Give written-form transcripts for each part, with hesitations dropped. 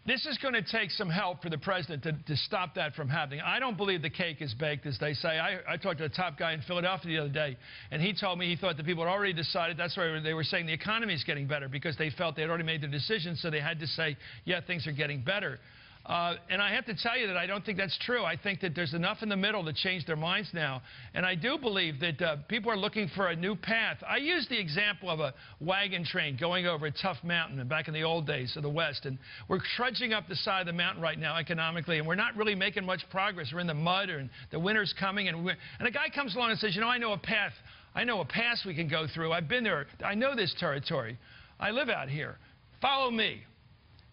This is going to take some help for the president to stop that from happening. I don't believe the cake is baked, as they say. I talked to a top guy in Philadelphia the other day, and he told me he thought the people had already decided. That's why they were saying the economy is getting better, because they felt they had already made their decision, so they had to say, yeah, things are getting better. And I have to tell you that I don't think that's true. I think that there's enough in the middle to change their minds now. And I do believe that people are looking for a new path. I use the example of a wagon train going over a tough mountain back in the old days of the West. And we're trudging up the side of the mountain right now economically, and we're not really making much progress. We're in the mud, and the winter's coming. And a guy comes along and says, you know, I know a path. I know a pass we can go through. I've been there. I know this territory. I live out here. Follow me.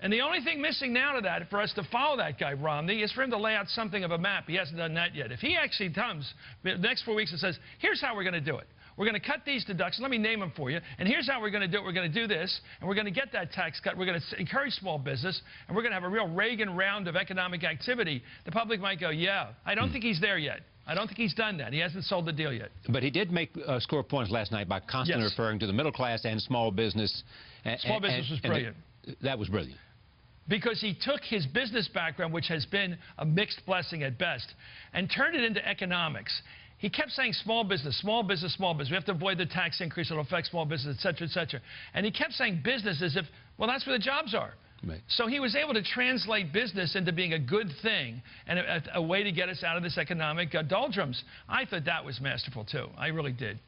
And the only thing missing now to that, for us to follow that guy, Romney, is for him to lay out something of a map. He hasn't done that yet. If he actually comes the next 4 weeks and says, here's how we're going to do it. We're going to cut these deductions. Let me name them for you. And here's how we're going to do it. We're going to do this, and we're going to get that tax cut. We're going to encourage small business, and we're going to have a real Reagan round of economic activity. The public might go, yeah. I don't think he's there yet. I don't think he's done that. He hasn't sold the deal yet. But he did score points last night by constantly referring to the middle class and small business. Small business was brilliant. That was brilliant. Because he took his business background, which has been a mixed blessing at best, and turned it into economics. He kept saying small business, small business, small business. We have to avoid the tax increase. It'll affect small business, et cetera, et cetera. And he kept saying business as if, well, that's where the jobs are. Right. So he was able to translate business into being a good thing and a way to get us out of this economic doldrums. I thought that was masterful, too. I really did.